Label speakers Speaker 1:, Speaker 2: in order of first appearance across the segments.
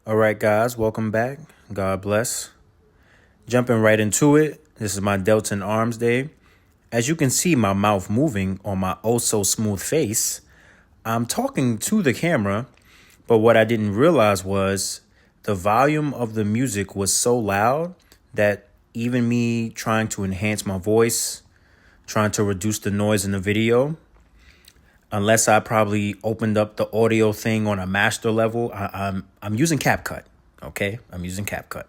Speaker 1: All right, guys, welcome back. God bless. Jumping right into it. This is my delts and arms day. As you can see my mouth moving on my oh so smooth face, I'm talking to the camera, but what I didn't realize was the volume of the music was so loud that even me trying to enhance my voice, trying to reduce the noise in the video, unless I probably opened up the audio thing on a master level, I'm using CapCut. Okay, I'm using CapCut.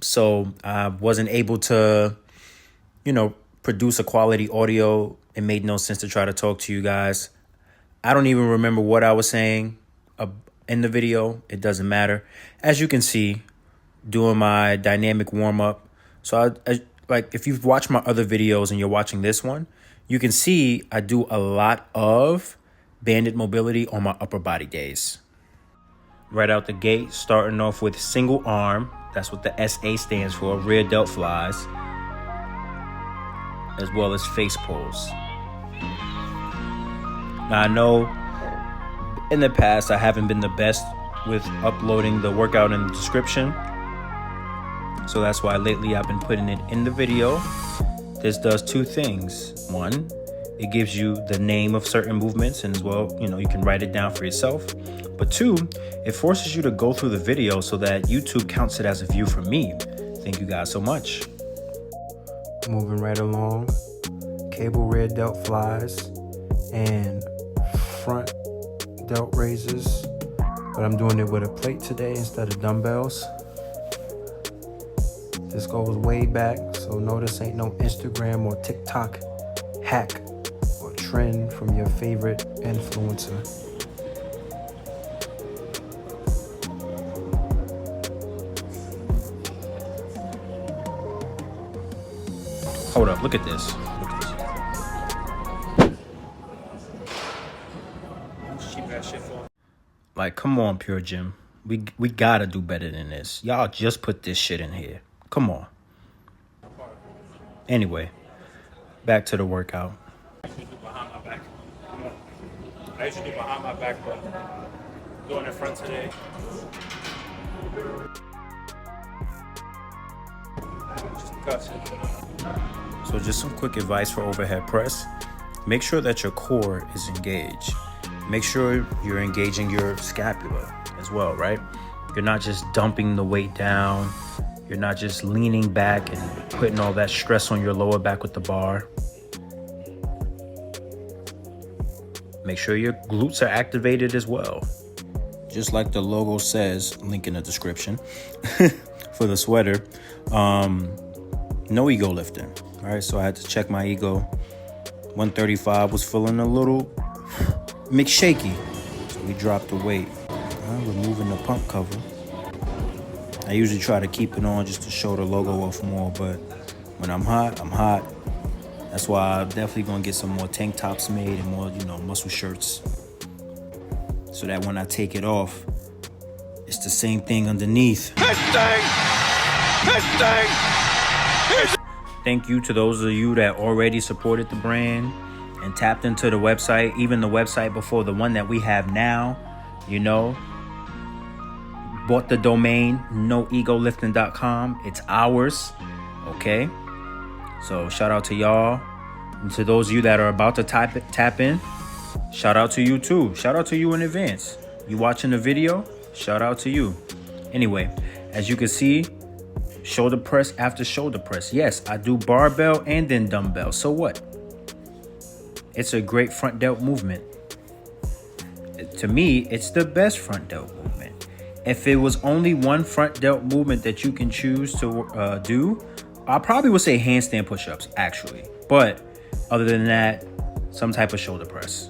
Speaker 1: So I wasn't able to, produce a quality audio. It made no sense to try to talk to you guys. I don't even remember what I was saying in the video. It doesn't matter. As you can see, doing my dynamic warm up. So I like if you've watched my other videos and you're watching this one, you can see I do a lot of banded mobility on my upper body days. Right out the gate, starting off with single arm. That's what the SA stands for, rear delt flies, as well as face pulls. Now I know in the past I haven't been the best with uploading the workout in the description. So that's why lately I've been putting it in the video. This does two things. One, it gives you the name of certain movements, and as well, you can write it down for yourself. But two, it forces you to go through the video so that YouTube counts it as a view from me. Thank you guys so much. Moving right along, cable rear delt flies and front delt raises, but I'm doing it with a plate today instead of dumbbells. This goes way back, so no, this ain't no Instagram or TikTok hack or trend from your favorite influencer. Hold up, look at this. Like, come on, Pure Gym. We gotta do better than this. Y'all just put this shit in here. Come on. Anyway, back to the workout.
Speaker 2: I usually do behind my back. I usually do behind my back, but I'm doing it front today. Just because.
Speaker 1: So just some quick advice for overhead press. Make sure that your core is engaged. Make sure you're engaging your scapula as well, right? You're not just dumping the weight down. You're not just leaning back and putting all that stress on your lower back with the bar. Make sure your glutes are activated as well. Just like the logo says, link in the description, for the sweater. No ego lifting. All right, so I had to check my ego. 135 was feeling a little McShaky. So we dropped the weight. Removing the pump cover. I usually try to keep it on just to show the logo off more, but when I'm hot, I'm hot. That's why I'm definitely gonna get some more tank tops made and more, muscle shirts. So that when I take it off, it's the same thing underneath. Thank you to those of you that already supported the brand and tapped into the website, even the website before the one that we have now, bought the domain noegolifting.com. It's ours. Okay, so shout out to y'all, and to those of you that are about to tap in, shout out to you too. Shout out to you in advance. You watching the video, shout out to you. Anyway, as you can see, shoulder press after shoulder press. Yes, I do barbell and then dumbbell. So what? It's a great front delt movement. To me, it's the best front delt movement. If it was only one front delt movement that you can choose to do, I probably would say handstand push-ups, actually. But other than that, some type of shoulder press.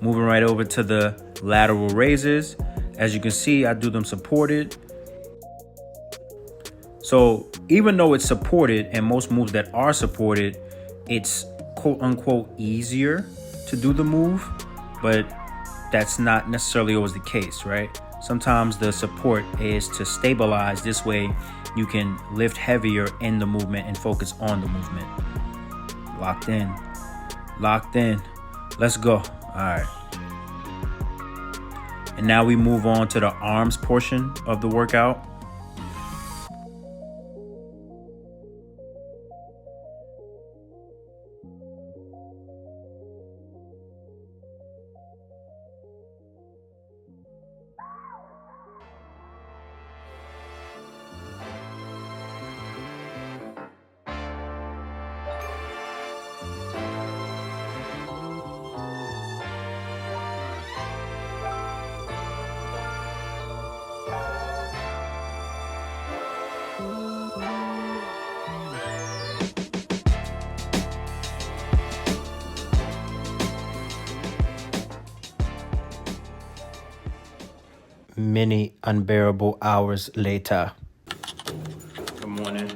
Speaker 1: Moving right over to the lateral raises. As you can see, I do them supported. So even though it's supported, and most moves that are supported, it's quote unquote easier to do the move, but that's not necessarily always the case, right? Sometimes the support is to stabilize. This way you can lift heavier in the movement and focus on the movement. Locked in. Let's go. All right. And now we move on to the arms portion of the workout. Many unbearable hours later. Good morning.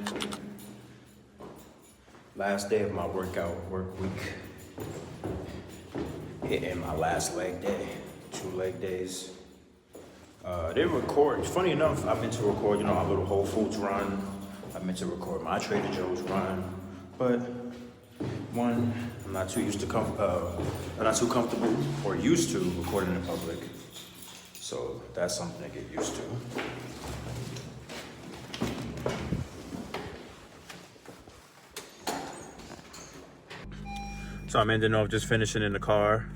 Speaker 1: Last day of my work week. Hitting my last leg day. 2 leg days. They record. Funny enough, I meant to record, our little Whole Foods run. I meant to record my Trader Joe's run, but one, I'm not too comfortable or used to recording in public. So that's something to get used to. So I'm ending off just finishing in the car.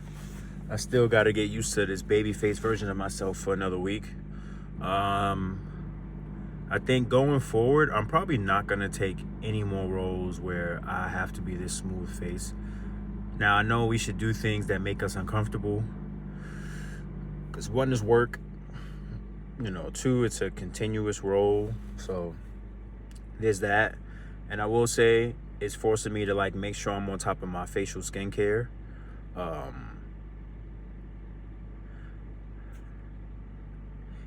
Speaker 1: I still got to get used to this Babyface version of myself for another week. I think going forward, I'm probably not going to take any more roles where I have to be this smooth face. Now, I know we should do things that make us uncomfortable. Because one is work, 2, it's a continuous role. So there's that. And I will say it's forcing me to make sure I'm on top of my facial skincare.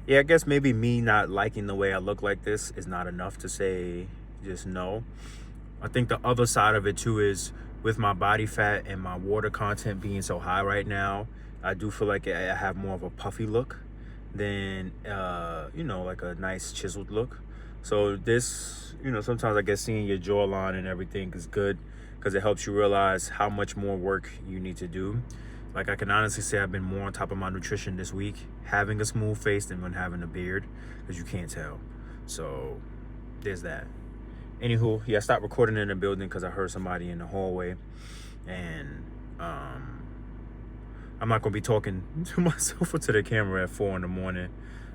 Speaker 1: Yeah, I guess maybe me not liking the way I look like this is not enough to say just no. I think the other side of it too is with my body fat and my water content being so high right now, I do feel like I have more of a puffy look than, like a nice chiseled look. So this, sometimes I guess seeing your jawline and everything is good because it helps you realize how much more work you need to do. Like I can honestly say I've been more on top of my nutrition this week, having a smooth face than when having a beard, because you can't tell. So there's that. Anywho, yeah, I stopped recording in the building because I heard somebody in the hallway, and I'm not gonna be talking to myself or to the camera at 4 in the morning.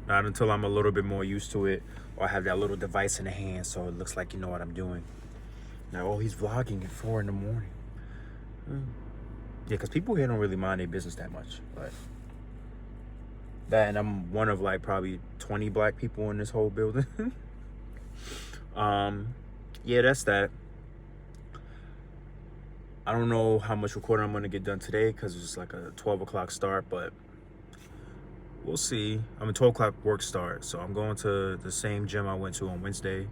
Speaker 1: Not until I'm a little bit more used to it, or I have that little device in the hand so it looks like you know what I'm doing. Now, oh, he's vlogging at 4 in the morning. Yeah, because people here don't really mind their business that much. But that, and I'm one of probably 20 black people in this whole building. Yeah, that's that. I don't know how much recording I'm gonna get done today because it's like a 12 o'clock start, but we'll see. I'm a 12 o'clock work start, so I'm going to the same gym I went to on Wednesday,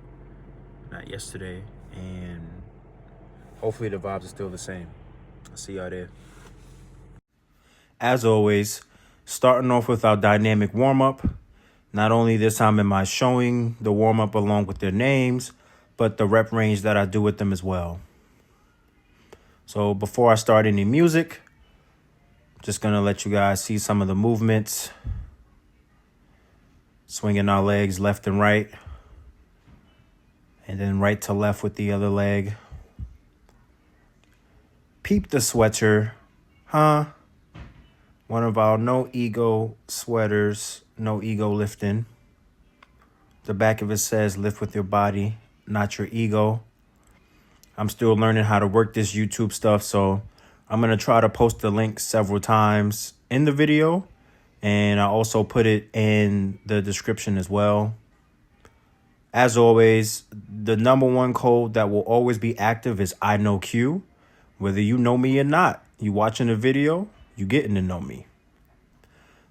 Speaker 1: not yesterday, and hopefully the vibes are still the same. I'll see y'all there. As always, starting off with our dynamic warm-up. Not only this time am I showing the warm-up along with their names, but the rep range that I do with them as well. So before I start any music, just gonna let you guys see some of the movements. Swinging our legs left and right, and then right to left with the other leg. Peep the sweater, huh? One of our no ego sweaters, no ego lifting. The back of it says lift with your body, not your ego. I'm still learning how to work this YouTube stuff, so I'm going to try to post the link several times in the video, and I also put it in the description as well. As always, the number one code that will always be active is I know Q. Whether you know me or not, you watching the video, you getting to know me.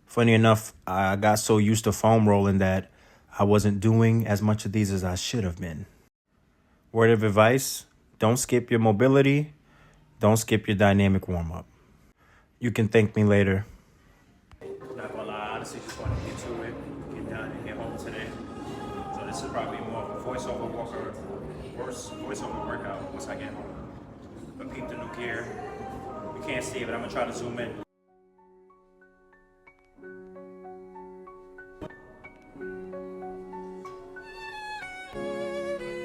Speaker 1: Funny enough, I got so used to foam rolling that I wasn't doing as much of these as I should have been. Word of advice, don't skip your mobility. Don't skip your dynamic warm-up. You can thank me later. Not gonna lie, I honestly just want to get to it, get done, and get home today. So this is probably more of a voiceover workout once I get home. But peep the new gear. You can't see it, but I'm gonna try to zoom in.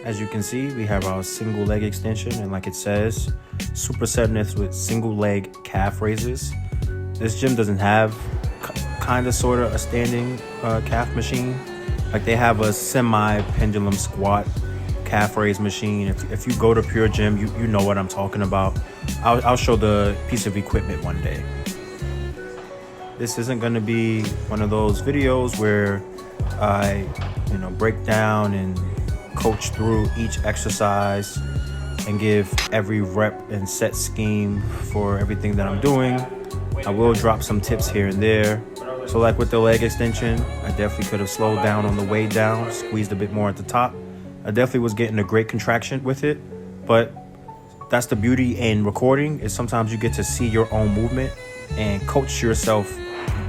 Speaker 1: As you can see, we have our single leg extension, and like it says, supersetting this with single leg calf raises. This gym doesn't have kind of sort of a standing calf machine. Like they have a semi pendulum squat calf raise machine. If you go to Pure Gym, you know what I'm talking about. I'll show the piece of equipment one day. This isn't going to be one of those videos where I break down and coach through each exercise and give every rep and set scheme for everything that I'm doing. I will drop some tips here and there. So like with the leg extension, I definitely could have slowed down on the way down, squeezed a bit more at the top. I definitely was getting a great contraction with it, but that's the beauty in recording, is sometimes you get to see your own movement and coach yourself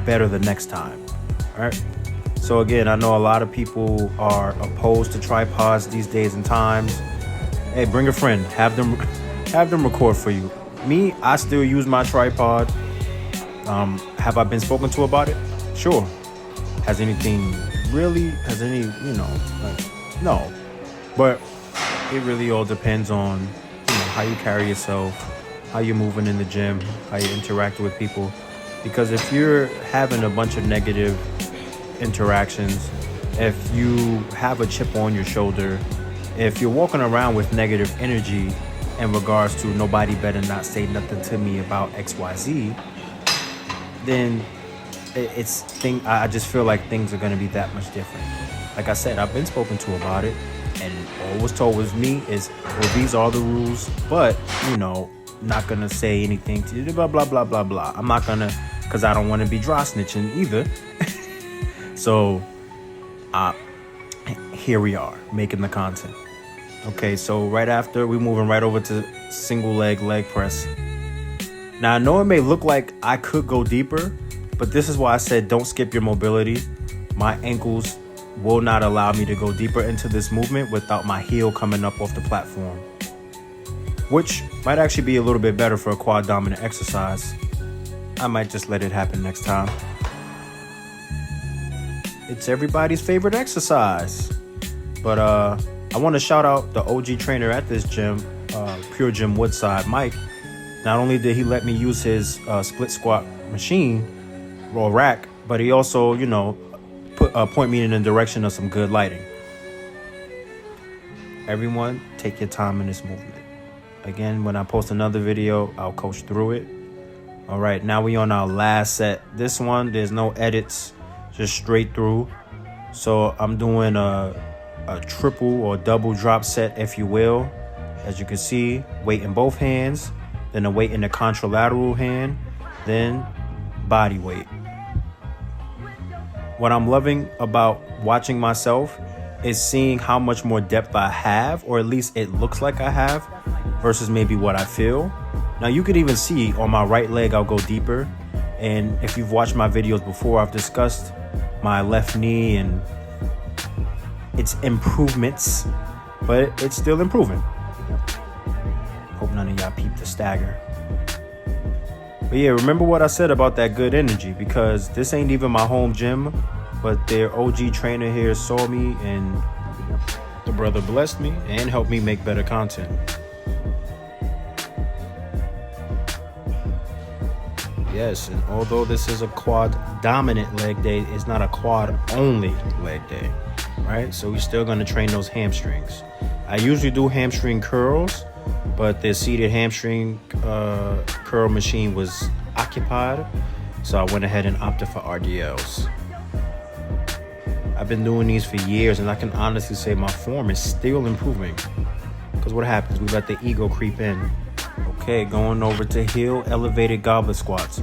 Speaker 1: better the next time. All right. So again, I know a lot of people are opposed to tripods these days and times. Hey, bring a friend, have them record for you. Me, I still use my tripod. Have I been spoken to about it? Sure. Has any, no. But it really all depends on how you carry yourself, how you're moving in the gym, how you interact with people. Because if you're having a bunch of negative interactions, if you have a chip on your shoulder, if you're walking around with negative energy in regards to nobody better not say nothing to me about XYZ, then I just feel like things are going to be that much different. Like I said, I've been spoken to about it, and all was told was me is, well, these are the rules, but not gonna say anything to you, blah blah blah blah blah. I'm not gonna, because I don't want to be dry snitching either. So here we are making the content. Okay, so right after, we're moving right over to single leg press. Now I know it may look like I could go deeper, but this is why I said don't skip your mobility. My ankles will not allow me to go deeper into this movement without my heel coming up off the platform, which might actually be a little bit better for a quad dominant exercise. I might just let it happen next time. It's everybody's favorite exercise. But I want to shout out the OG trainer at this gym, Pure Gym Woodside, Mike. Not only did he let me use his split squat machine or rack, but he also, point me in the direction of some good lighting. Everyone, take your time in this movement. Again, when I post another video, I'll coach through it. All right, now we on our last set. This one, there's no edits, just straight through. So I'm doing a triple or double drop set, if you will. As you can see, weight in both hands, then a weight in the contralateral hand, then body weight. What I'm loving about watching myself is seeing how much more depth I have, or at least it looks like I have, versus maybe what I feel. Now you could even see on my right leg, I'll go deeper. And if you've watched my videos before, I've discussed my left knee and its improvements, but it's still improving. Hope none of y'all peep the stagger. But yeah, remember what I said about that good energy, because this ain't even my home gym, but their OG trainer here saw me, and the brother blessed me and helped me make better content. Yes, and although this is a quad dominant leg day, it's not a quad only leg day, right? So we're still gonna train those hamstrings. I usually do hamstring curls, but the seated hamstring curl machine was occupied, so I went ahead and opted for RDLs. I've been doing these for years, and I can honestly say my form is still improving. Because what happens? We let the ego creep in. Okay, going over to heel elevated goblet squats.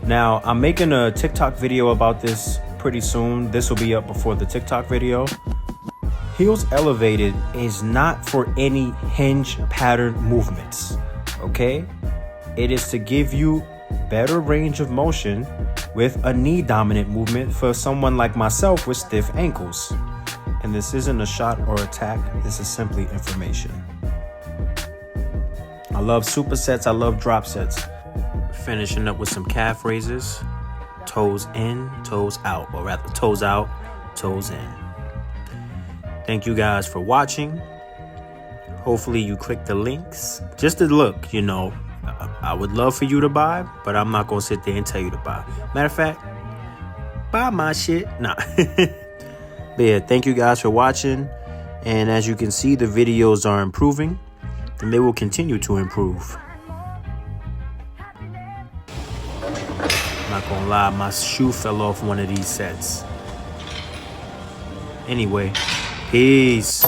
Speaker 1: Now, I'm making a TikTok video about this pretty soon. This will be up before the TikTok video. Heels elevated is not for any hinge pattern movements, okay? It is to give you better range of motion with a knee dominant movement for someone like myself with stiff ankles. And this isn't a shot or attack, this is simply information. I love supersets, I love drop sets. Finishing up with some calf raises, toes in, toes out, or rather toes out, toes in. Thank you guys for watching. Hopefully you click the links. Just to look, you know. I would love for you to buy, but I'm not going to sit there and tell you to buy. Matter of fact, buy my shit. Nah. But yeah, thank you guys for watching. And as you can see, the videos are improving. And they will continue to improve. I'm not going to lie, my shoe fell off one of these sets. Anyway, peace.